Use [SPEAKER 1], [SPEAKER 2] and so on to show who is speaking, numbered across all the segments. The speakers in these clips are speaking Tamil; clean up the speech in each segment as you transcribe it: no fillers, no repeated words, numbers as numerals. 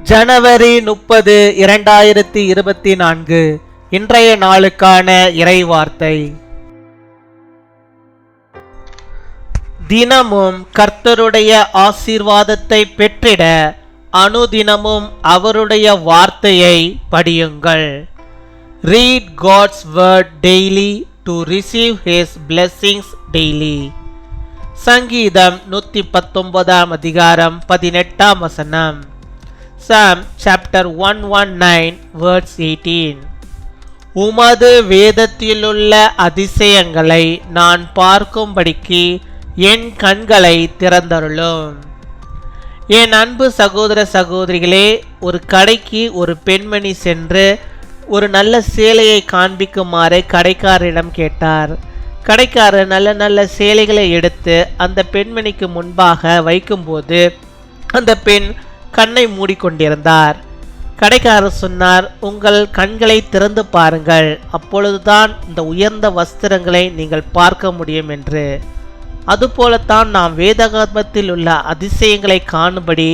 [SPEAKER 1] ஜனவரி 30, 2024 இன்றைய நாளுக்கான இறைவார்த்தை. தினமும் கர்த்தருடைய ஆசீர்வாதத்தை பெற்றிட அனுதினமும் அவருடைய வார்த்தையை படியுங்கள். Read God's word daily to receive his blessings daily. சங்கீதம் 119 அதிகாரம் 18 வசனம். Psalm chapter 119 verse 18. உமது வேதத்திலுள்ள அதிசயங்களை நான் பார்க்கும்படிக்கு என் கண்களை திறந்தருளும். என் அன்பு சகோதர சகோதரிகளே, ஒரு கடைக்கு ஒரு பெண்மணி சென்று ஒரு நல்ல சேலையை காண்பிக்குமாறு கடைக்காரரிடம் கேட்டார். கடைக்காரர் நல்ல நல்ல சேலைகளை எடுத்து அந்த பெண்மணிக்கு முன்பாக வைக்கும்போது அந்த பெண் கண்ணை மூடிக்கொண்டிருந்தார். கடைக்காரர் சொன்னார், உங்கள் கண்களை திறந்து பாருங்கள், அப்பொழுதுதான் இந்த உயர்ந்த வஸ்திரங்களை நீங்கள் பார்க்க முடியும் என்று. அதுபோலத்தான் நாம் வேதாகமத்தில் உள்ள அதிசயங்களை காணும்படி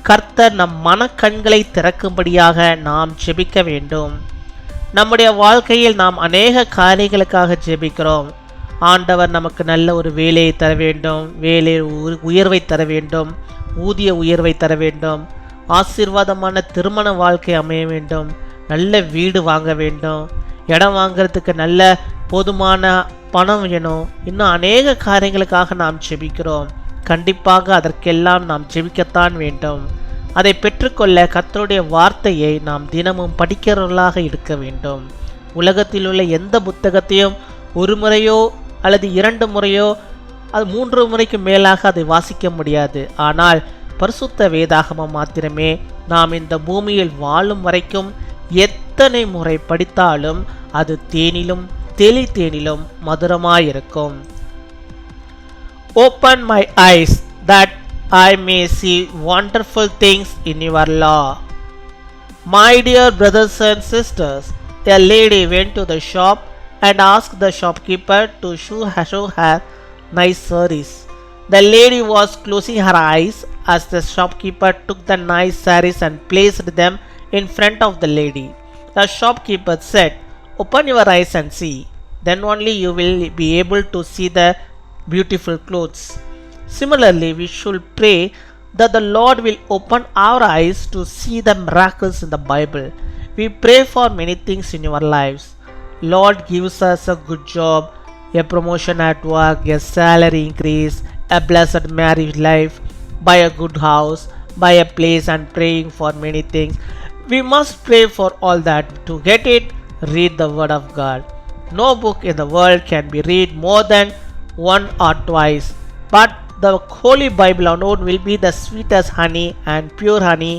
[SPEAKER 1] கர்த்தர் நம் மனக்கண்களை திறக்கும்படியாக நாம் ஜெபிக்க வேண்டும். நம்முடைய வாழ்க்கையில் நாம் அநேக காரியங்களுக்காக ஜெபிக்கிறோம். ஆண்டவர் நமக்கு நல்ல ஒரு வேலையை தர வேண்டும், வேலை உயர்வை தர வேண்டும், ஊதிய உயர்வை தர வேண்டும், ஆசீர்வாதமான திருமண வாழ்க்கை அமைய வேண்டும், நல்ல வீடு வாங்க வேண்டும், இடம் வாங்கிறதுக்கு நல்ல போதுமான பணம் வேணும். இன்னும் அநேக காரியங்களுக்காக நாம் ஜெபிக்கிறோம். கண்டிப்பாக அதற்கெல்லாம் நாம் ஜெபிக்கத்தான் வேண்டும். அதை பெற்றுக்கொள்ள கர்த்தருடைய வார்த்தையை நாம் தினமும் படிக்கிறவர்களாக இருக்க வேண்டும். உலகத்தில் உள்ள எந்த புத்தகத்தையும் ஒரு முறையோ அல்லது 2 முறையோ அது 3 முறைக்கு மேலாக அதை வாசிக்க முடியாது. ஆனால் பரிசுத்த வேதாகமம் மாத்திரமே நாம் இந்த பூமியில் வாழும் வரைக்கும் எத்தனை முறை படித்தாலும் அது தேனிலும் தேனிலும் மதுரமாயிருக்கும். Open my eyes that I may see wonderful things in your law. My dear brothers and sisters, a lady went to the shop and asked the shopkeeper to show her nice sarees. The lady was closing her eyes as the shopkeeper took the nice sarees and placed them in front of the lady. The shopkeeper said, "Open your eyes and see. Then only you will be able to see the beautiful clothes." Similarly, we should pray that the Lord will open our eyes to see the miracles in the Bible. We pray for many things in our lives. Lord gives us a good job, a promotion at work, a salary increase, a blessed marriage life, buy a good house, buy a place, and praying for many things. We must pray for all that. To get it, read the word of God. No book in the world can be read more than once or twice, but the Holy Bible alone will be the sweetest honey and pure honey,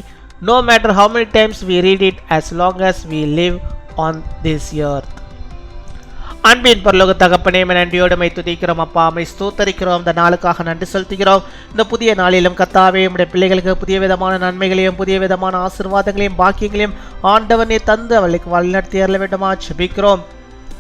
[SPEAKER 1] no matter how many times we read it, as long as we live on this earth. அன்பின் பரலோக தகப்பனே, நன்றியோடு மை துதிக்கிறோம் அப்பா, மை ஸ்தோத்தரிக்கிறோம். இந்த நாளுக்காக நன்றி செலுத்துகிறோம். இந்த புதிய நாளிலும் கர்த்தாவே, உம்முடைய பிள்ளைகளுக்கு புதிய விதமான நன்மைகளையும் புதிய விதமான ஆசீர்வாதங்களையும் பாக்கியங்களையும் ஆண்டவனே தந்து அவளுக்கு வழிநடத்தி அருள வேண்டுமா ஜெபிக்கிறோம்.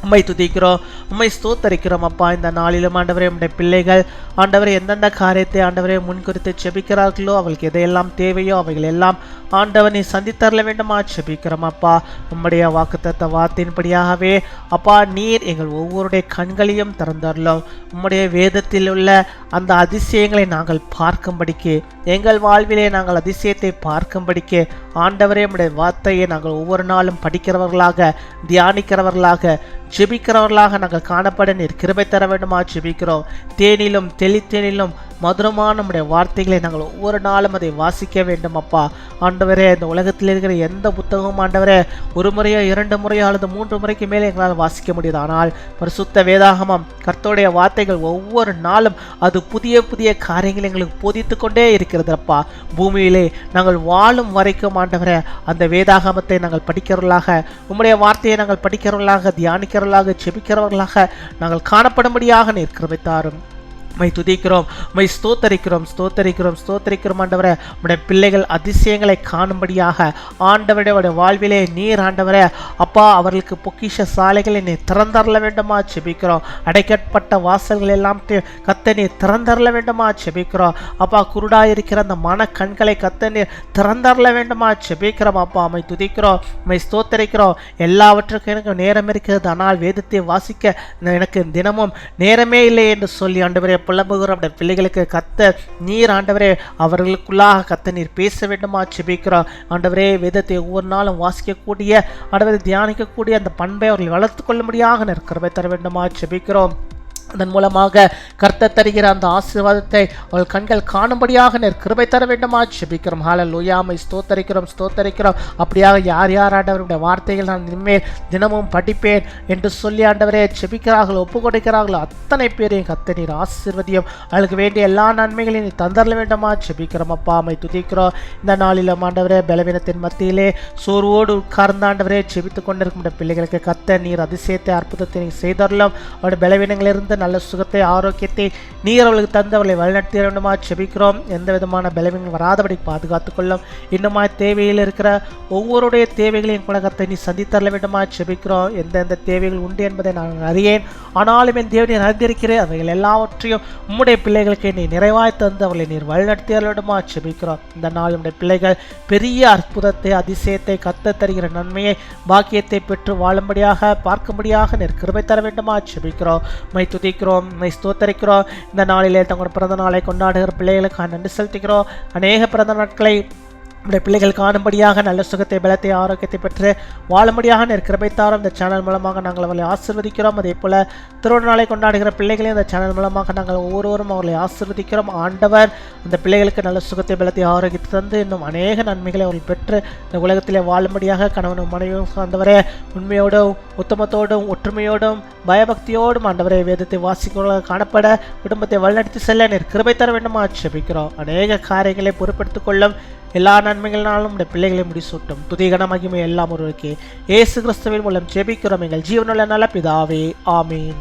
[SPEAKER 1] உம்மை துதிக்கிறோம், உம்மை ஸ்தோத்தரிக்கிறோம் அப்பா. இந்த நாளிலும் ஆண்டவரே, உம்முடைய பிள்ளைகள் ஆண்டவரே எந்தெந்த காரியத்தை ஆண்டவரே முன்குறித்து ஜெபிக்கிறார்களோ, அவளுக்கு எதையெல்லாம் தேவையோ அவைகள் எல்லாம் ஆண்டவனை சந்தித்தரல வேண்டுமா ஜெபிக்கிறோம் அப்பா. உம்முடைய வாக்குத்தத்த வார்த்தையின்படியாகவே அப்பா, நீர் எங்கள் ஒவ்வொருடைய கண்களையும் திறந்தரலும். உம்முடைய வேதத்தில் உள்ள அந்த அதிசயங்களை நாங்கள் பார்க்கும்படிக்கு, எங்கள் வாழ்விலே நாங்கள் அதிசயத்தை பார்க்கும்படிக்கு ஆண்டவரே, உம்முடைய வார்த்தையை நாங்கள் ஒவ்வொரு நாளும் படிக்கிறவர்களாக, தியானிக்கிறவர்களாக, ஜெபிக்கிறவர்களாக நாங்கள் காணப்பட நீர் கிருபை தர வேண்டுமா ஜெபிக்கிறோம். தேனிலும் தெளித்தேனிலும் மதுரமான நம்முடைய வார்த்தைகளை நாங்கள் ஒவ்வொரு நாளும் அதை வாசிக்க வேண்டும் அப்பா. ஆண்டவரே, இந்த உலகத்தில் இருக்கிற எந்த புத்தகமும் ஆண்டவரே 1 முறையோ 2 முறையோ அல்லது 3 முறைக்கு மேலே எங்களால் வாசிக்க முடியுது. ஆனால் பரிசுத்த வேதாகமம் கர்த்தருடைய வார்த்தைகள் ஒவ்வொரு நாளும் அது புதிய புதிய காரியங்கள் எங்களுக்கு போதித்து கொண்டே இருக்கிறது அப்பா. பூமியிலே நாங்கள் வாழும் வரைக்கும் ஆண்டவரே அந்த வேதாகமத்தை நாங்கள் படிக்கிறவர்களாக, உம்முடைய வார்த்தையை நாங்கள் படிக்கிறவர்களாக, தியானிக்கிறவர்களாக, ஜெபிக்கிறவர்களாக நாங்கள் காணப்படும்படியாக நீர் கிருபை தாரும். மை துதிக்கிறோம், மை ஸ்தோத்தரிக்கிறோம், ஸ்தோத்தரிக்கிறோம், ஸ்தோத்தரிக்கிறோம் ஆண்டவரே. உடைய பிள்ளைகள் அதிசயங்களை காணும்படியாக ஆண்டவருடைய வாழ்விலே நீர் ஆண்டவரே அப்பா அவர்களுக்கு பொக்கிஷ சாலைகளை நீ திறந்தரல வேண்டுமா செபிக்கிறோம். அடைக்கப்பட்ட வாசல்கள் எல்லாம் கத்த நீர் திறந்தரல வேண்டுமா செபிக்கிறோம். அப்பா குருடாயிருக்கிற அந்த மன கண்களை கத்த நீர் திறந்தரல வேண்டுமா செபிக்கிறோம். அப்பா மை துதிக்கிறோம், மை ஸ்தோத்தரிக்கிறோம். எல்லாவற்றுக்கும் எனக்கு நேரம் இருக்கிறது, ஆனால் வேதத்தை வாசிக்க எனக்கு தினமும் நேரமே இல்லை என்று சொல்லி ஆண்டவரே புலம்புகிற பிள்ளைகளுக்கு கத்த நீர் ஆண்டவரே அவர்களுக்குள்ளாக கத்த நீர் பேச வேண்டுமா செபிக்கிறோம். ஆண்டவரே வேதத்தை ஒவ்வொரு நாளும் வாசிக்கக்கூடிய ஆண்டவரை தியானிக்கக்கூடிய அந்த பண்பை அவர்கள் வளர்த்து கொள்ளும்படியாக கிருபை தர வேண்டுமா செபிக்கிறோம். அதன் மூலமாக கர்த்தர் தருகிற அந்த ஆசீர்வாதத்தை அவள் கண்கள் காணும்படியாக கிருபை தர வேண்டுமா செபிக்கிறோம். ஹல்லேலூயா, மை ஸ்தோத்தரிக்கிறோம், ஸ்தோத்தரிக்கிறோம். அப்படியாக யார் யார் ஆண்டவருடைய வார்த்தைகள் நான் இனிமேல் தினமும் படிப்பேன் என்று சொல்லி ஆண்டவரே செபிக்கிறார்களோ ஒப்பு கொடுக்கிறார்களோ அத்தனை பேரையும் கர்த்தர் நீர் ஆசீர்வதியும். அவளுக்கு வேண்டிய எல்லா நன்மைகளையும் நீ தந்தரல வேண்டுமா செபிக்கிறோம். அப்பா மை துதிக்கிறோம். இந்த நாளிலும் ஆண்டவரே பலவீனத்தின் மத்தியிலே சோர்வோடு உட்கார்ந்த ஆண்டவரே செபித்துக் கொண்டிருக்கும் பிள்ளைகளுக்கு கர்த்தர் நீர் அதிசயத்தை அற்புதத்தை நீ செய்தரலாம். அவருடைய பலவீனங்களிலிருந்து நல்ல சுகத்தை ஆரோக்கியத்தை நீர் அவர்களுக்கு தந்து அவர்களை வழிநடத்தி வேண்டுமா செபிக்கிறோம். எந்த விதமான பலவீனங்கள் வராதபடி பாதுகாத்துக் கொள்ளும். இன்னுமாய் தேவையில் இருக்கிற ஒவ்வொருடைய தேவைகளையும் குலகத்தை நீ சந்தித்தரல வேண்டுமா செபிக்கிறோம். எந்தெந்த தேவைகள் உண்டு என்பதை நான் அறியேன், ஆனாலும் என் தேவனை அறிந்திருக்கிறேன். அவைகள் எல்லாவற்றையும் உம்முடைய பிள்ளைகளுக்கு நீ நிறைவாய் தந்து அவர்களை நீர் வழிநடத்தி வேண்டுமா செபிக்கிறோம். இந்த நாள் உடைய பிள்ளைகள் பெரிய அற்புதத்தை அதிசயத்தை கத்த தருகிற நன்மையை பாக்கியத்தை பெற்று வாழும்படியாக பார்க்கும்படியாக நீர் கிருபை தர வேண்டுமா செபிக்கிறோம். மை துதிக்கிறோம், மை ஸ்தோத்தரிக்கிறோம். இந்த நாளிலே தங்களோட பிறந்த நாளை கொண்டாடுகிற பிள்ளைகளுக்கு நன்றி செலுத்துகிறோம். அநேக பிறந்த நாட்களை நம்முடைய பிள்ளைகள் காணும்படியாக நல்ல சுகத்தை பலத்தை ஆரோக்கியத்தை பெற்று வாழும்படியாக கிருபை தாரும். இந்த சேனல் மூலமாக நாங்கள் அவர்களை ஆசீர்வதிக்கிறோம். அதே போல திருமண நாளை கொண்டாடுகிற பிள்ளைகளையும் இந்த சேனல் மூலமாக நாங்கள் ஒவ்வொருவரும் அவர்களை ஆசீர்வதிக்கிறோம். ஆண்டவர் அந்த பிள்ளைகளுக்கு நல்ல சுகத்தை பலத்தை ஆரோக்கியத்தை தந்து இன்னும் அநேக நன்மைகளை அவர்கள் பெற்று இந்த உலகத்திலே வாழும்படியாக கணவனும் மனைவியும் ஆண்டவரே உண்மையோடும் உத்தமத்தோடும் ஒற்றுமையோடும் பயபக்தியோடும் ஆண்டவரே வேதத்தை வாசிக்க காணப்பட குடும்பத்தை வழிநடத்தி செல்ல கிருபை தர வேண்டுமா ஜெபிக்கிறோம். அநேக காரியங்களை பொறுப்பெடுத்துக் கொள்ளும். எல்லா நன்மைகளாலும் உடைய பிள்ளைகளை முடிசூட்டும். துதிகன மகிமை எல்லாம் ஒருவருக்கே இயேசு கிறிஸ்துவின் மூலம் ஜெபிக்கிறோம் எங்கள் ஜீவனுள்ள நல்ல பிதாவே, ஆமீன்.